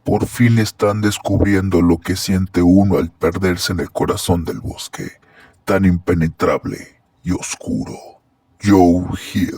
Por fin están descubriendo lo que siente uno al perderse en el corazón del bosque, tan impenetrable y oscuro. Joe Hill.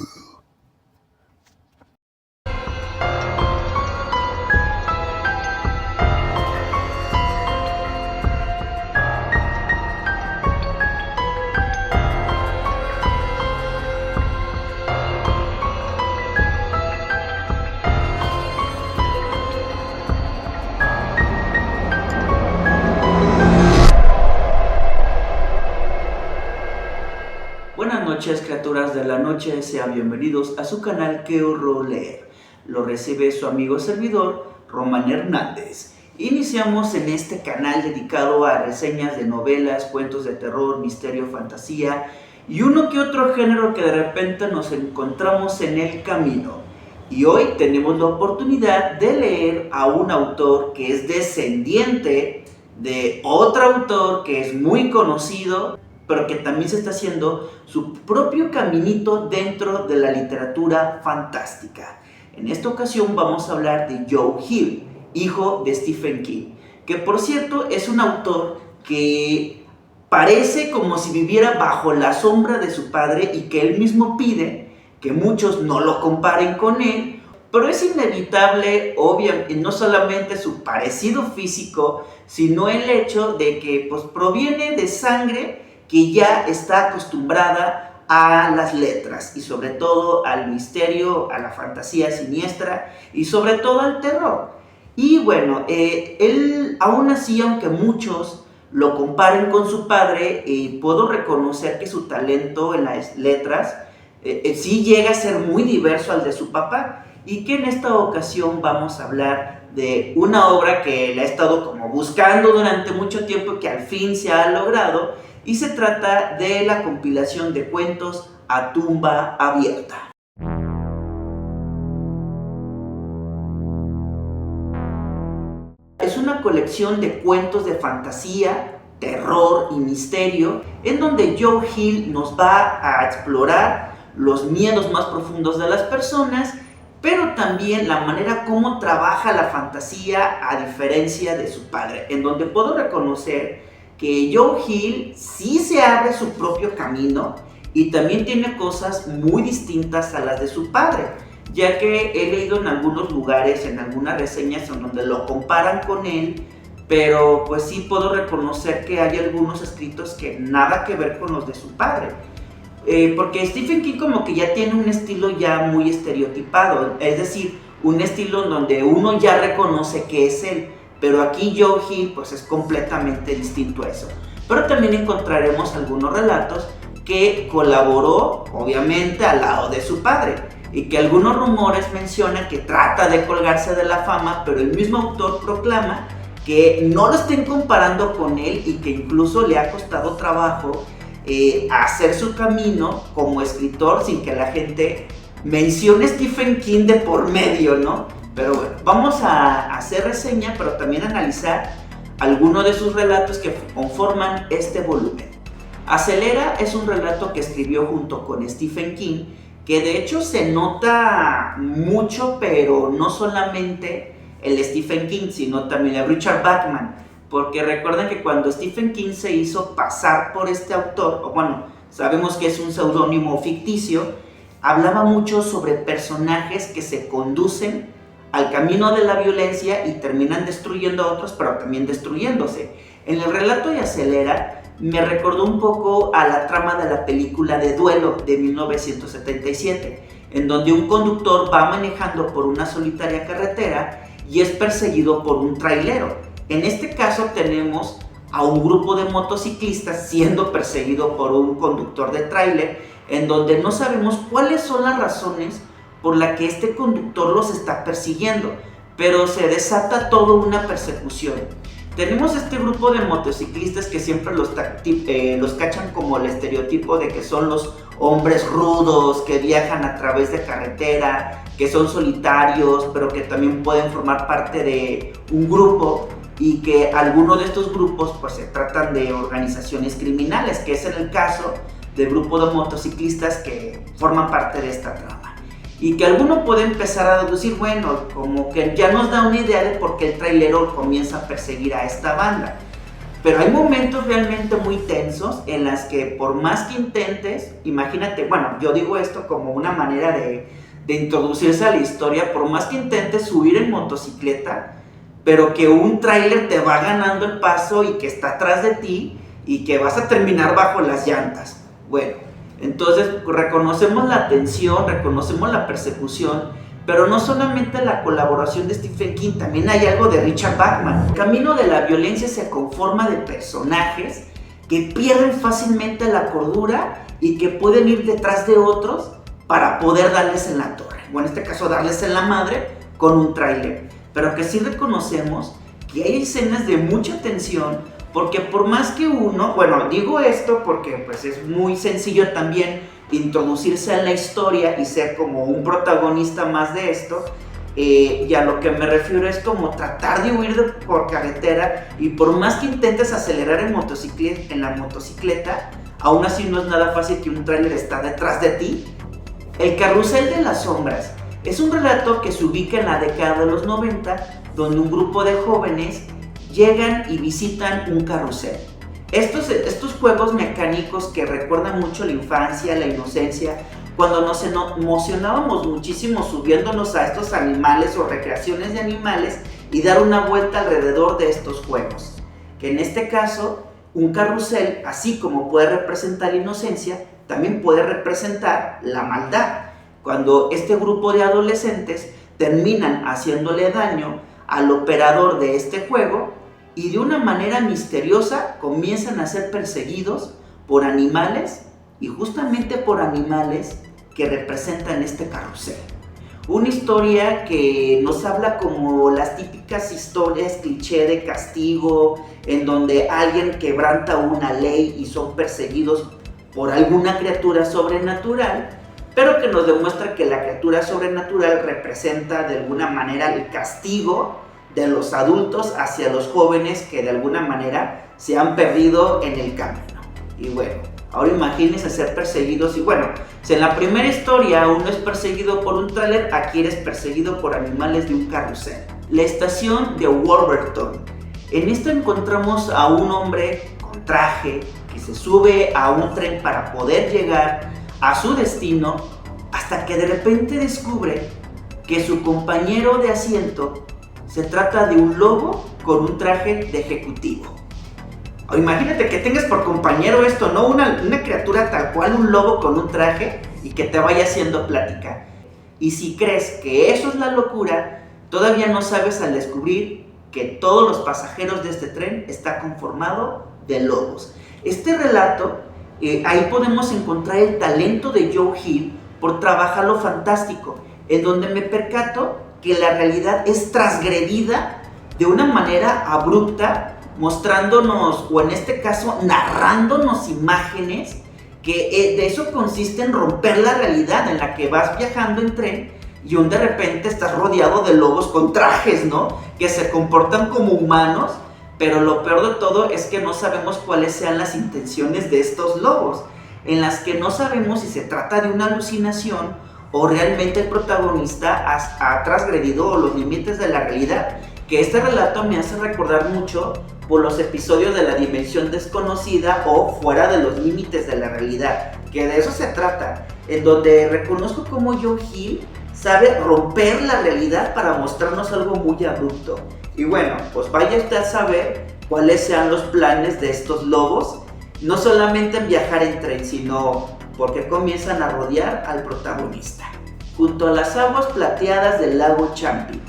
Buenas noches, criaturas de la noche, sean bienvenidos a su canal Que Horror Leer. Lo recibe su amigo servidor, Román Hernández. Iniciamos en este canal dedicado a reseñas de novelas, cuentos de terror, misterio, fantasía y uno que otro género que de repente nos encontramos en el camino. Y hoy tenemos la oportunidad de leer a un autor que es descendiente de otro autor que es muy conocido, pero que también se está haciendo su propio caminito dentro de la literatura fantástica. En esta ocasión vamos a hablar de Joe Hill, hijo de Stephen King, que por cierto es un autor que parece como si viviera bajo la sombra de su padre y que él mismo pide que muchos no lo comparen con él, pero es inevitable, obviamente, no solamente su parecido físico, sino el hecho de que pues, proviene de sangre que ya está acostumbrada a las letras y sobre todo al misterio, a la fantasía siniestra y sobre todo al terror. Y bueno, él aún así, aunque muchos lo comparen con su padre, puedo reconocer que su talento en las letras sí llega a ser muy diverso al de su papá, y que en esta ocasión vamos a hablar de una obra que le ha estado como buscando durante mucho tiempo y que al fin se ha logrado, y se trata de la compilación de cuentos A Tumba Abierta. Es una colección de cuentos de fantasía, terror y misterio, en donde Joe Hill nos va a explorar los miedos más profundos de las personas, pero también la manera como trabaja la fantasía a diferencia de su padre, en donde puedo reconocer que Joe Hill sí se abre su propio camino y también tiene cosas muy distintas a las de su padre, ya que he leído en algunos lugares, en algunas reseñas en donde lo comparan con él, pero pues sí puedo reconocer que hay algunos escritos que nada que ver con los de su padre. Porque Stephen King como que ya tiene un estilo ya muy estereotipado, es decir, un estilo en donde uno ya reconoce que es él, pero aquí Joe Hill pues es completamente distinto a eso. Pero también encontraremos algunos relatos que colaboró obviamente al lado de su padre, y que algunos rumores mencionan que trata de colgarse de la fama, pero el mismo autor proclama que no lo estén comparando con él y que incluso le ha costado trabajo hacer su camino como escritor sin que la gente mencione Stephen King de por medio, ¿no? Pero bueno, vamos a hacer reseña, pero también analizar algunos de sus relatos que conforman este volumen. Acelera es un relato que escribió junto con Stephen King, que de hecho se nota mucho, pero no solamente el Stephen King, sino también el Richard Bachman. Porque recuerden que cuando Stephen King se hizo pasar por este autor, o bueno, sabemos que es un seudónimo ficticio, hablaba mucho sobre personajes que se conducen al camino de la violencia y terminan destruyendo a otros, pero también destruyéndose. En el relato de Acelera me recordó un poco a la trama de la película de Duelo de 1977, en donde un conductor va manejando por una solitaria carretera y es perseguido por un trailero. En este caso tenemos a un grupo de motociclistas siendo perseguido por un conductor de tráiler, en donde no sabemos cuáles son las razones por las que este conductor los está persiguiendo, pero se desata toda una persecución. Tenemos este grupo de motociclistas que siempre los cachan como el estereotipo de que son los hombres rudos que viajan a través de carretera, que son solitarios, pero que también pueden formar parte de un grupo, y que algunos de estos grupos pues se tratan de organizaciones criminales, que es en el caso del grupo de motociclistas que forman parte de esta trama. y que alguno puede empezar a deducir, bueno, como que ya nos da una idea de por qué el trailero comienza a perseguir a esta banda. Pero hay momentos realmente muy tensos en las que por más que intentes, imagínate, bueno, yo digo esto como una manera de introducirse a la historia, por más que intentes subir en motocicleta, pero que un tráiler te va ganando el paso y que está atrás de ti y que vas a terminar bajo las llantas. Bueno, entonces reconocemos la tensión, reconocemos la persecución, pero no solamente la colaboración de Stephen King, también hay algo de Richard Bachman. El camino de la violencia se conforma de personajes que pierden fácilmente la cordura y que pueden ir detrás de otros para poder darles en la torre, o en este caso darles en la madre con un tráiler. Pero que sí reconocemos que hay escenas de mucha tensión, porque por más que uno, bueno, digo esto porque pues es muy sencillo también introducirse en la historia y ser como un protagonista más de esto, y a lo que me refiero es como tratar de huir por carretera, y por más que intentes acelerar en la motocicleta, aún así no es nada fácil que un tráiler está detrás de ti. El carrusel de las sombras es un relato que se ubica en la década de los 90, donde un grupo de jóvenes llegan y visitan un carrusel. Estos juegos mecánicos que recuerdan mucho la infancia, la inocencia, cuando nos emocionábamos muchísimo subiéndonos a estos animales o recreaciones de animales y dar una vuelta alrededor de estos juegos. Que en este caso, un carrusel, así como puede representar inocencia, también puede representar la maldad. Cuando este grupo de adolescentes terminan haciéndole daño al operador de este juego y de una manera misteriosa comienzan a ser perseguidos por animales, y justamente por animales que representan este carrusel. Una historia que nos habla como las típicas historias cliché de castigo, en donde alguien quebranta una ley y son perseguidos por alguna criatura sobrenatural, pero que nos demuestra que la criatura sobrenatural representa de alguna manera el castigo de los adultos hacia los jóvenes que de alguna manera se han perdido en el camino. Y bueno, ahora imagínense ser perseguidos, y bueno, si en la primera historia uno es perseguido por un tráiler, aquí eres perseguido por animales de un carrusel. La estación de Wolverton. En esta encontramos a un hombre con traje que se sube a un tren para poder llegar a su destino, hasta que de repente descubre que su compañero de asiento se trata de un lobo con un traje de ejecutivo. O imagínate que tengas por compañero esto, ¿no? Una criatura tal cual, un lobo con un traje, y que te vaya haciendo plática. Y si crees que eso es la locura, todavía no sabes al descubrir que todos los pasajeros de este tren está conformado de lobos. Este relato, ahí podemos encontrar el talento de Joe Hill por trabajar lo fantástico, en donde me percato que la realidad es transgredida de una manera abrupta, mostrándonos, o en este caso narrándonos imágenes que de eso consiste en romper la realidad en la que vas viajando en tren y de repente estás rodeado de lobos con trajes, ¿no? Que se comportan como humanos, pero lo peor de todo es que no sabemos cuáles sean las intenciones de estos lobos, en las que no sabemos si se trata de una alucinación o realmente el protagonista ha transgredido los límites de la realidad. Que este relato me hace recordar mucho por los episodios de La Dimensión Desconocida o Fuera de los Límites de la Realidad, que de eso se trata, en donde reconozco cómo Joe Hill sabe romper la realidad para mostrarnos algo muy abrupto. Y bueno, pues vaya usted a saber cuáles sean los planes de estos lobos, no solamente en viajar en tren, sino porque comienzan a rodear al protagonista. Junto a las aguas plateadas del lago Champlain.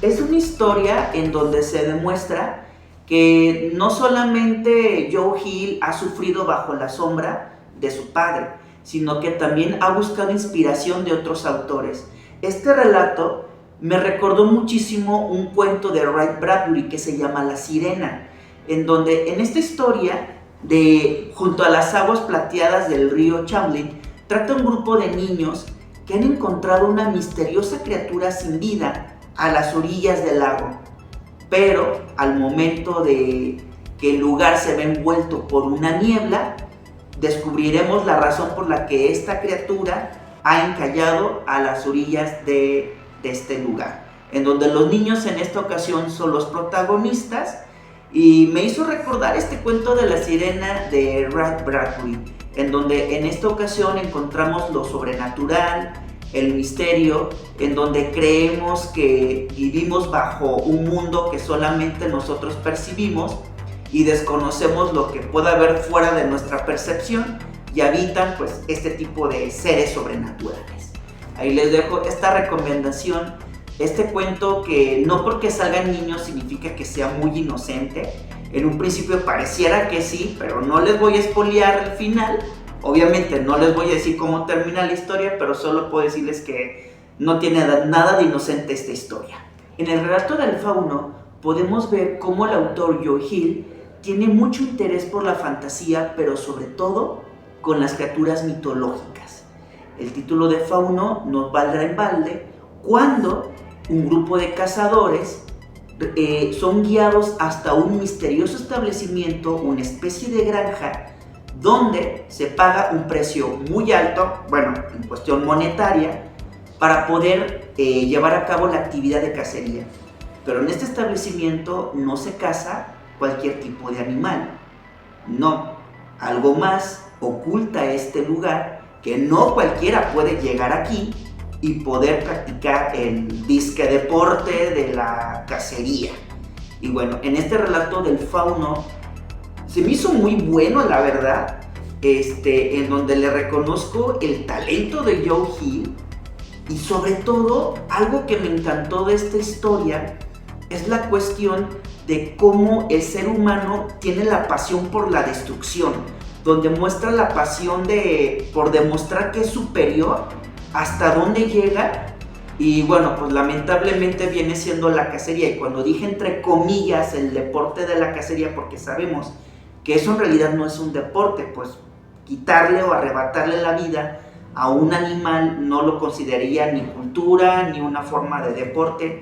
Es una historia en donde se demuestra que no solamente Joe Hill ha sufrido bajo la sombra de su padre, sino que también ha buscado inspiración de otros autores. Este relato me recordó muchísimo un cuento de Ray Bradbury que se llama La Sirena, en donde en esta historia de Junto a las aguas plateadas del río Champlain trata un grupo de niños que han encontrado una misteriosa criatura sin vida a las orillas del lago, pero al momento de que el lugar se ve envuelto por una niebla, descubriremos la razón por la que esta criatura ha encallado a las orillas de este lugar, en donde los niños en esta ocasión son los protagonistas. Y me hizo recordar este cuento de la sirena de Ray Bradbury, en donde en esta ocasión encontramos lo sobrenatural, el misterio, en donde creemos que vivimos bajo un mundo que solamente nosotros percibimos y desconocemos lo que pueda haber fuera de nuestra percepción, y habitan pues este tipo de seres sobrenaturales. Ahí les dejo esta recomendación, este cuento que no porque salgan niños significa que sea muy inocente. En un principio pareciera que sí, pero no les voy a spoilear el final. Obviamente no les voy a decir cómo termina la historia, pero solo puedo decirles que no tiene nada de inocente esta historia. En el relato del fauno podemos ver cómo el autor Joe Hill tiene mucho interés por la fantasía, pero sobre todo con las criaturas mitológicas. El título de Fauno nos valdrá en balde cuando un grupo de cazadores son guiados hasta un misterioso establecimiento, una especie de granja, donde se paga un precio muy alto, bueno, en cuestión monetaria, para poder llevar a cabo la actividad de cacería. Pero en este establecimiento no se caza cualquier tipo de animal, no, algo más oculta este lugar, que no cualquiera puede llegar aquí y poder practicar el disque deporte de la cacería. Y bueno, en este relato del fauno se me hizo muy bueno, la verdad, en donde le reconozco el talento de Joe Hill, y sobre todo algo que me encantó de esta historia es la cuestión de cómo el ser humano tiene la pasión por la destrucción, donde muestra la pasión por demostrar que es superior, hasta dónde llega. Y bueno, pues lamentablemente viene siendo la cacería, y cuando dije entre comillas el deporte de la cacería, porque sabemos que eso en realidad no es un deporte, pues quitarle o arrebatarle la vida a un animal no lo consideraría ni cultura ni una forma de deporte,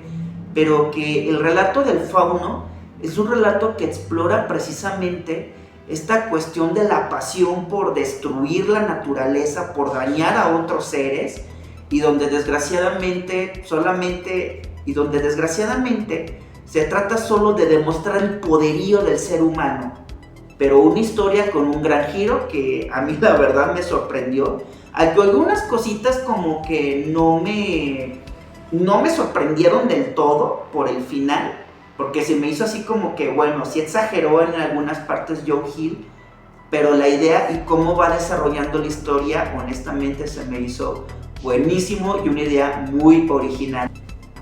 pero que el relato del fauno es un relato que explora precisamente esta cuestión de la pasión por destruir la naturaleza, por dañar a otros seres, y donde desgraciadamente se trata solo de demostrar el poderío del ser humano. Pero una historia con un gran giro que a mí la verdad me sorprendió. Algunas cositas como que no me sorprendieron del todo por el final, porque se me hizo así como que, bueno, sí exageró en algunas partes Joe Hill, pero la idea y cómo va desarrollando la historia, honestamente se me hizo buenísimo y una idea muy original.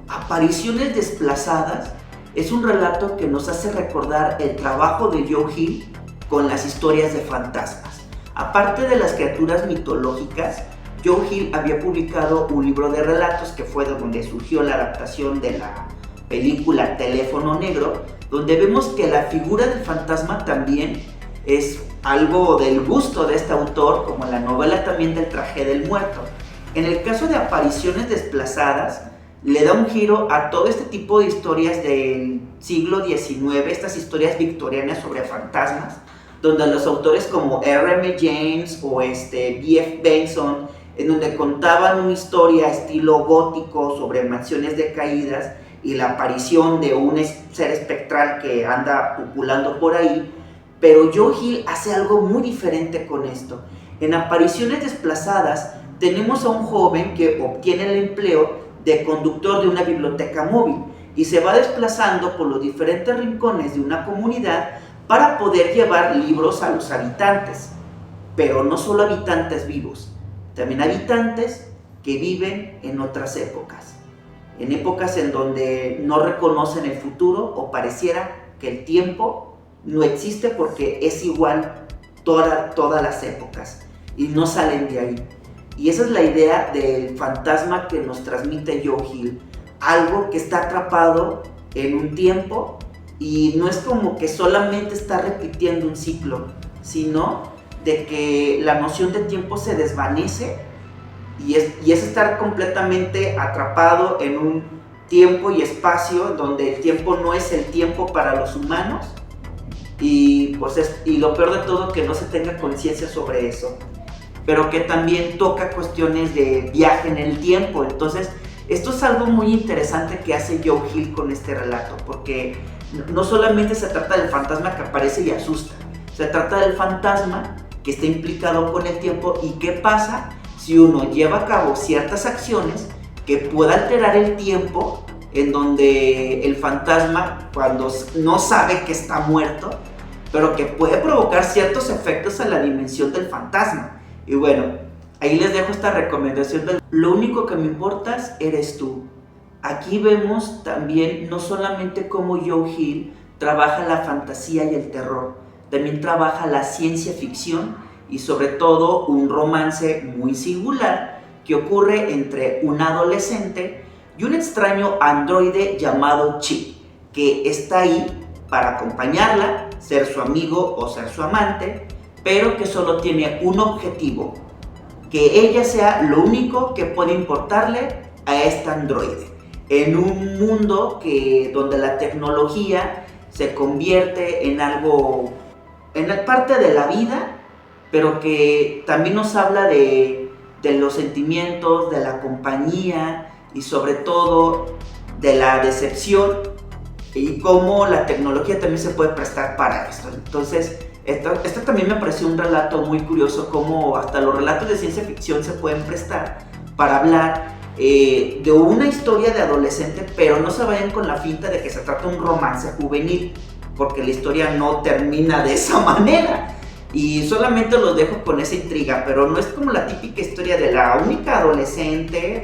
Apariciones desplazadas es un relato que nos hace recordar el trabajo de Joe Hill con las historias de fantasmas. Aparte de las criaturas mitológicas, Joe Hill había publicado un libro de relatos que fue de donde surgió la adaptación de la película Teléfono Negro, donde vemos que la figura del fantasma también es algo del gusto de este autor, como la novela también del Traje del Muerto. En el caso de Apariciones desplazadas, le da un giro a todo este tipo de historias del siglo XIX, estas historias victorianas sobre fantasmas, donde los autores como R.M. James o B.F. Benson, en donde contaban una historia estilo gótico sobre mansiones decaídas y la aparición de un ser espectral que anda populando por ahí. Pero Joe Hill hace algo muy diferente con esto. En Apariciones desplazadas tenemos a un joven que obtiene el empleo de conductor de una biblioteca móvil y se va desplazando por los diferentes rincones de una comunidad para poder llevar libros a los habitantes. Pero no solo habitantes vivos, también habitantes que viven en otras épocas, en épocas en donde no reconocen el futuro o pareciera que el tiempo no existe porque es igual todas las épocas y no salen de ahí. Y esa es la idea del fantasma que nos transmite Joe Hill, algo que está atrapado en un tiempo y no es como que solamente está repitiendo un ciclo, sino de que la noción de tiempo se desvanece y es estar completamente atrapado en un tiempo y espacio donde el tiempo no es el tiempo para los humanos y lo peor de todo, que no se tenga conciencia sobre eso. pero que también toca cuestiones de viaje en el tiempo. Entonces, esto es algo muy interesante que hace Joe Hill con este relato, porque no solamente se trata del fantasma que aparece y asusta, se trata del fantasma que está implicado con el tiempo y qué pasa si uno lleva a cabo ciertas acciones que pueda alterar el tiempo, en donde el fantasma, cuando no sabe que está muerto, pero que puede provocar ciertos efectos a la dimensión del fantasma. Y bueno, ahí les dejo esta recomendación de lo único que me importas eres tú. Aquí vemos también no solamente cómo Joe Hill trabaja la fantasía y el terror, también trabaja la ciencia ficción y sobre todo un romance muy singular que ocurre entre un adolescente y un extraño androide llamado Chip, que está ahí para acompañarla, ser su amigo o ser su amante, pero que solo tiene un objetivo: que ella sea lo único que puede importarle a este androide, en un mundo donde la tecnología se convierte en algo, en parte de la vida, pero que también nos habla de los sentimientos, de la compañía y sobre todo de la decepción, y cómo la tecnología también se puede prestar para esto. Entonces, esto también me pareció un relato muy curioso, cómo hasta los relatos de ciencia ficción se pueden prestar para hablar de una historia de adolescente, pero no se vayan con la finta de que se trata de un romance juvenil, porque la historia no termina de esa manera. Y solamente los dejo con esa intriga, pero no es como la típica historia de la única adolescente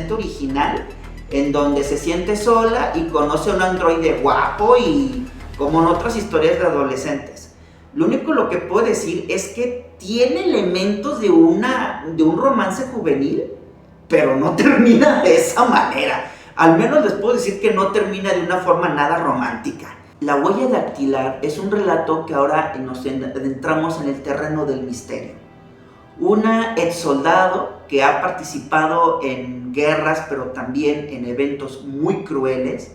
original, en donde se siente sola y conoce a un androide guapo, y como en otras historias de adolescentes. Lo único lo que puedo decir es que tiene elementos de un romance juvenil, pero no termina de esa manera. Al menos les puedo decir que no termina de una forma nada romántica. La huella dactilar es un relato que ahora nos adentramos en el terreno del misterio. Una ex soldado que ha participado en guerras, pero también en eventos muy crueles,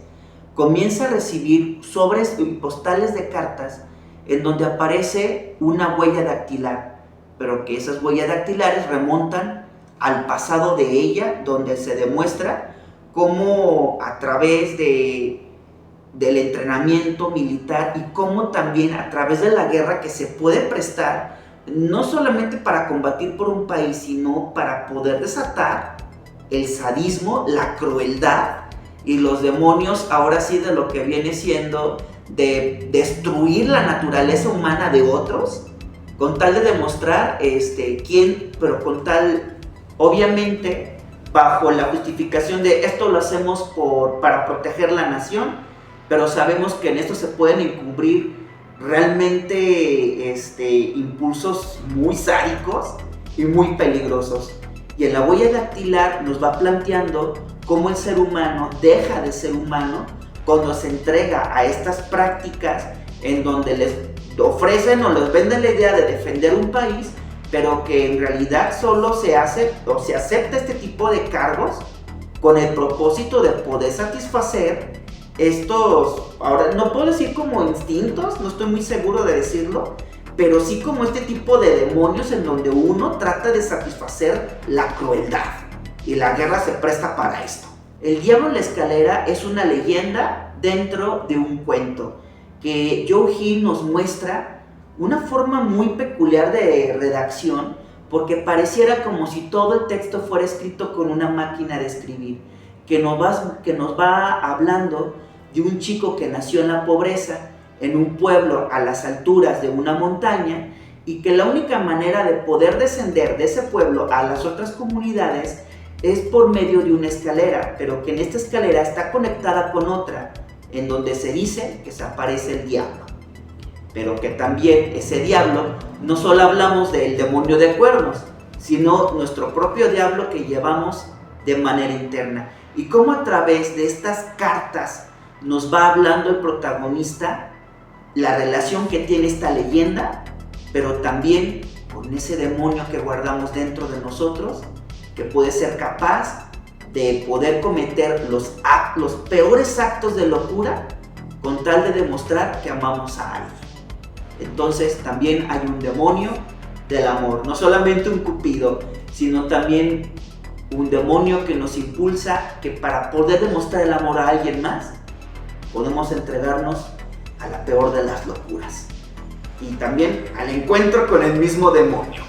comienza a recibir sobres y postales de cartas en donde aparece una huella dactilar, pero que esas huellas dactilares remontan al pasado de ella, donde se demuestra cómo a través del entrenamiento militar y cómo también a través de la guerra que se puede prestar, no solamente para combatir por un país, sino para poder desatar el sadismo, la crueldad y los demonios, ahora sí, de lo que viene siendo de destruir la naturaleza humana de otros, con tal de demostrar quién, pero con tal, obviamente, bajo la justificación de esto lo hacemos para proteger la nación, pero sabemos que en esto se pueden encubrir realmente impulsos muy sádicos y muy peligrosos. Y en la huella dactilar nos va planteando cómo el ser humano deja de ser humano cuando se entrega a estas prácticas en donde les ofrecen o les venden la idea de defender un país, pero que en realidad solo se hace o se acepta este tipo de cargos con el propósito de poder satisfacer estos, ahora no puedo decir como instintos, no estoy muy seguro de decirlo, pero sí como este tipo de demonios en donde uno trata de satisfacer la crueldad, y la guerra se presta para esto. El Diablo en la Escalera es una leyenda dentro de un cuento que Joe Hill nos muestra una forma muy peculiar de redacción, porque pareciera como si todo el texto fuera escrito con una máquina de escribir, que nos va hablando de un chico que nació en la pobreza, en un pueblo a las alturas de una montaña, y que la única manera de poder descender de ese pueblo a las otras comunidades es por medio de una escalera, pero que en esta escalera está conectada con otra, en donde se dice que se aparece el diablo. Pero que también ese diablo, no solo hablamos del demonio de cuernos, sino nuestro propio diablo que llevamos de manera interna. Y cómo a través de estas cartas nos va hablando el protagonista la relación que tiene esta leyenda, pero también con ese demonio que guardamos dentro de nosotros, que puede ser capaz de poder cometer los peores actos de locura con tal de demostrar que amamos a alguien. Entonces también hay un demonio del amor. No solamente un cupido, sino también un demonio que nos impulsa que para poder demostrar el amor a alguien más, podemos entregarnos a la peor de las locuras. Y también al encuentro con el mismo demonio.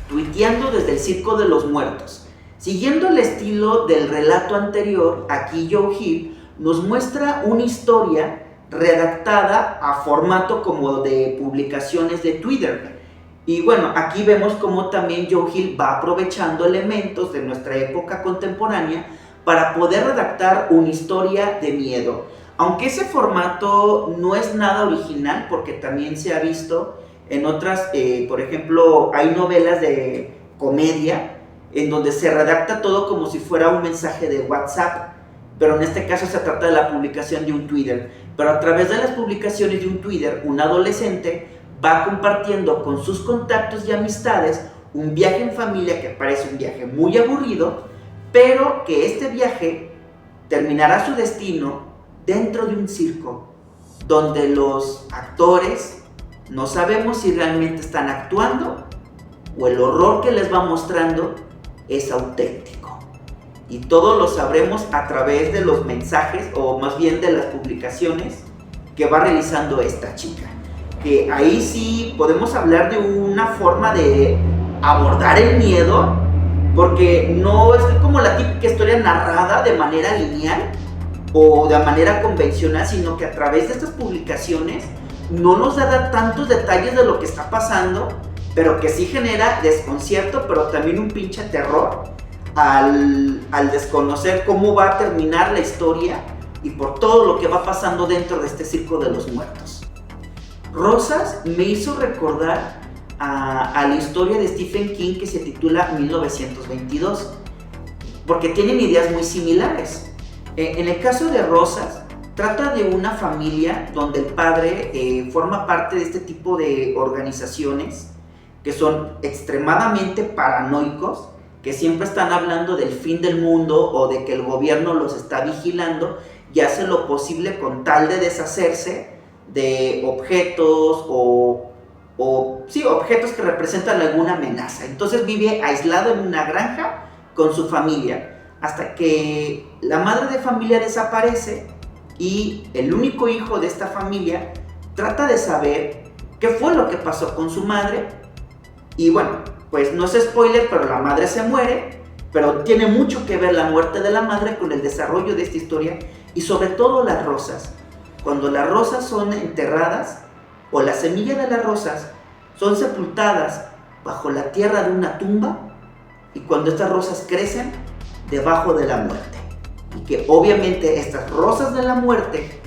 Tuiteando desde el Circo de los Muertos. Siguiendo el estilo del relato anterior, aquí Joe Hill nos muestra una historia redactada a formato como de publicaciones de Twitter. Y bueno, aquí vemos cómo también Joe Hill va aprovechando elementos de nuestra época contemporánea para poder redactar una historia de miedo. Aunque ese formato no es nada original, porque también se ha visto en otras, por ejemplo, hay novelas de comedia en donde se redacta todo como si fuera un mensaje de WhatsApp, pero en este caso se trata de la publicación de un Twitter. Pero a través de las publicaciones de un Twitter, un adolescente va compartiendo con sus contactos y amistades un viaje en familia que parece un viaje muy aburrido, pero que este viaje terminará su destino dentro de un circo, donde los actores no sabemos si realmente están actuando o el horror que les va mostrando es auténtico. Y todo lo sabremos a través de los mensajes, o más bien de las publicaciones que va realizando esta chica. Que ahí sí podemos hablar de una forma de abordar el miedo, porque no es como la típica historia narrada de manera lineal o de manera convencional, sino que a través de estas publicaciones no nos da tantos detalles de lo que está pasando, pero que sí genera desconcierto, pero también un pinche terror al desconocer cómo va a terminar la historia y por todo lo que va pasando dentro de este Circo de los Muertos. Rosas me hizo recordar a la historia de Stephen King que se titula 1922, porque tienen ideas muy similares. En el caso de Rosas, trata de una familia donde el padre forma parte de este tipo de organizaciones que son extremadamente paranoicos, que siempre están hablando del fin del mundo o de que el gobierno los está vigilando y hace lo posible con tal de deshacerse de objetos objetos que representan alguna amenaza. Entonces vive aislado en una granja con su familia, hasta que la madre de familia desaparece y el único hijo de esta familia trata de saber qué fue lo que pasó con su madre. Y bueno, pues no es spoiler, pero la madre se muere, pero tiene mucho que ver la muerte de la madre con el desarrollo de esta historia y sobre todo las rosas. Cuando las rosas son enterradas o las semillas de las rosas son sepultadas bajo la tierra de una tumba, y cuando estas rosas crecen debajo de la muerte, y que obviamente estas rosas de la muerte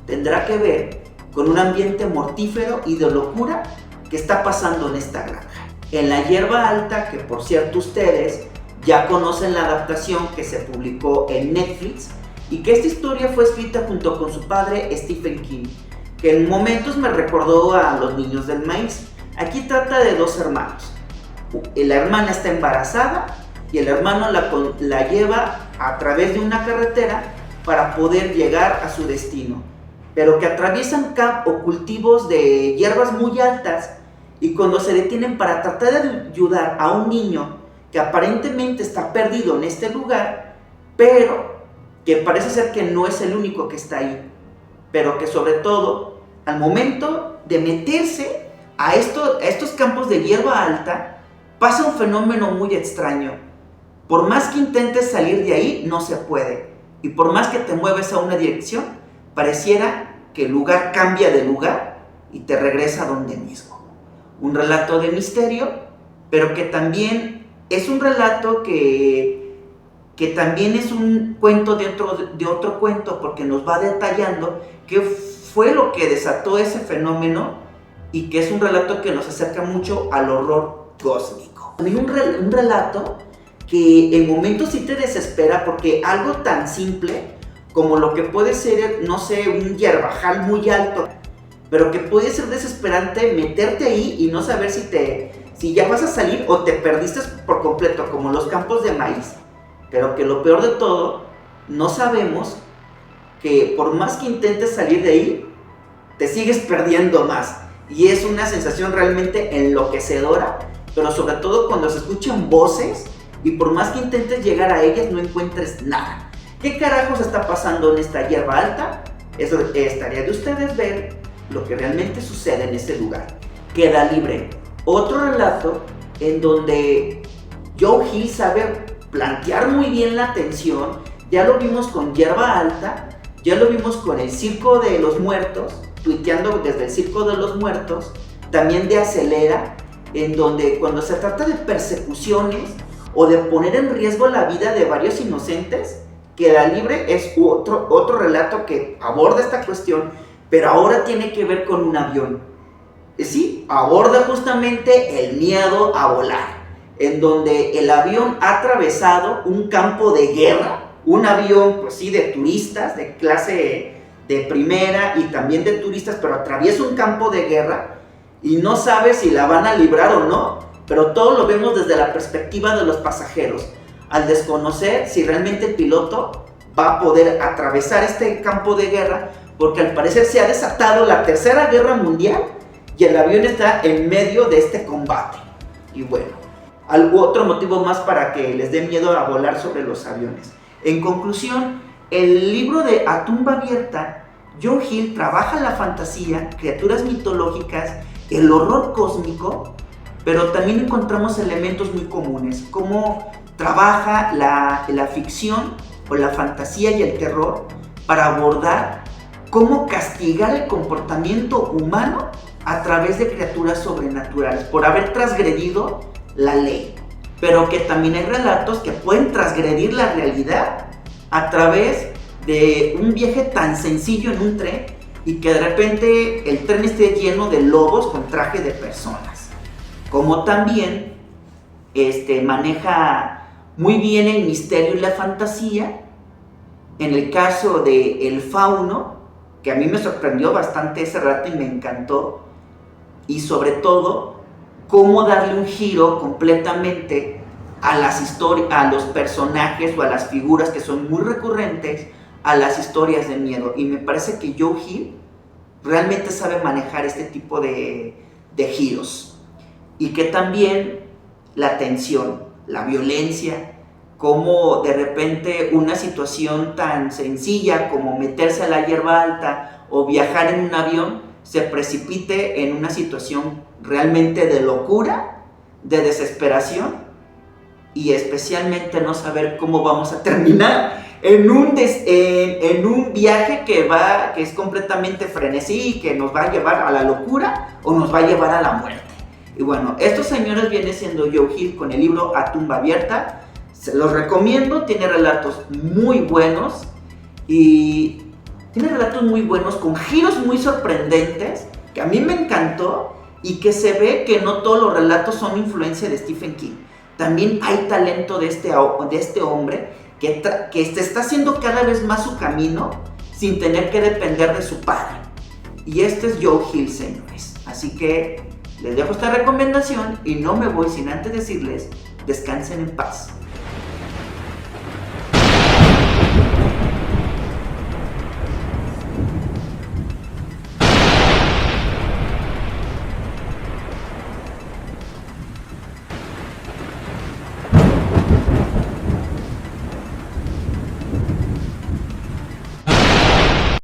tendrá que ver con un ambiente mortífero y de locura que está pasando en esta granja. En La Hierba Alta, que por cierto ustedes ya conocen la adaptación que se publicó en Netflix, y que esta historia fue escrita junto con su padre Stephen King, que en momentos me recordó a Los Niños del Maíz. Aquí trata de dos hermanos. La hermana está embarazada y el hermano la lleva a través de una carretera para poder llegar a su destino, pero que atraviesan cultivos de hierbas muy altas, y cuando se detienen para tratar de ayudar a un niño que aparentemente está perdido en este lugar, pero que parece ser que no es el único que está ahí, pero que sobre todo al momento de meterse a estos campos de hierba alta pasa un fenómeno muy extraño. Por más que intentes salir de ahí, no se puede, y por más que te mueves a una dirección, pareciera que el lugar cambia de lugar y te regresa a donde mismo. Un relato de misterio, pero que también es un relato que también es un cuento dentro de otro cuento, porque nos va detallando qué fue lo que desató ese fenómeno, y que es un relato que nos acerca mucho al horror cósmico. También un relato que en momentos sí te desespera, porque algo tan simple como lo que puede ser, no sé, un hierbajal muy alto, pero que puede ser desesperante meterte ahí y no saber si ya vas a salir o te perdiste por completo, como los campos de maíz. Pero que lo peor de todo, no sabemos que por más que intentes salir de ahí, te sigues perdiendo más. Y es una sensación realmente enloquecedora pero sobre todo cuando se escuchan voces y por más que intentes llegar a ellas no encuentres nada. ¿Qué carajos está pasando en esta hierba alta? Eso estaría de ustedes ver lo que realmente sucede en ese lugar. Queda libre. Otro relato en donde Joe Hill sabe plantear muy bien la tensión. Ya lo vimos con Hierba Alta, ya lo vimos con el Circo de los Muertos, tuiteando desde el Circo de los Muertos, también de Acelera, en donde cuando se trata de persecuciones o de poner en riesgo la vida de varios inocentes, Queda Libre es otro relato que aborda esta cuestión, pero ahora tiene que ver con un avión. Sí, aborda justamente el miedo a volar, en donde el avión ha atravesado un campo de guerra, un avión, pues sí, de turistas, de clase de primera y también de turistas, pero atraviesa un campo de guerra y no sabe si la van a librar o no, pero todo lo vemos desde la perspectiva de los pasajeros, al desconocer si realmente el piloto va a poder atravesar este campo de guerra, porque al parecer se ha desatado la Tercera Guerra Mundial y el avión está en medio de este combate. Y bueno, otro motivo más para que les dé miedo a volar sobre los aviones. En conclusión, el libro de A Tumba Abierta, Joe Hill trabaja la fantasía, criaturas mitológicas, el horror cósmico, pero también encontramos elementos muy comunes, como trabaja la ficción o la fantasía y el terror para abordar cómo castigar el comportamiento humano a través de criaturas sobrenaturales por haber transgredido la ley, pero que también hay relatos que pueden transgredir la realidad a través de un viaje tan sencillo en un tren y que de repente el tren esté lleno de lobos con traje de personas. Como también maneja muy bien el misterio y la fantasía. En el caso de El Fauno, que a mí me sorprendió bastante ese rato y me encantó, y sobre todo cómo darle un giro completamente a las historias, a los personajes o a las figuras que son muy recurrentes a las historias de miedo. Y me parece que Joe Hill realmente sabe manejar este tipo de giros, y que también la tensión, la violencia, como de repente una situación tan sencilla como meterse a la hierba alta o viajar en un avión se precipite en una situación realmente de locura, de desesperación, y especialmente no saber cómo vamos a terminar en un viaje que es completamente frenesí y que nos va a llevar a la locura o nos va a llevar a la muerte. Y bueno, estos señores vienen siendo Joe Hill con el libro A Tumba Abierta. Se los recomiendo, tiene relatos muy buenos con giros muy sorprendentes, que a mí me encantó, y que se ve que no todos los relatos son influencia de Stephen King. También hay talento de este hombre que está haciendo cada vez más su camino sin tener que depender de su padre. Y este es Joe Hill, señores. Así que les dejo esta recomendación y no me voy sin antes decirles: descansen en paz.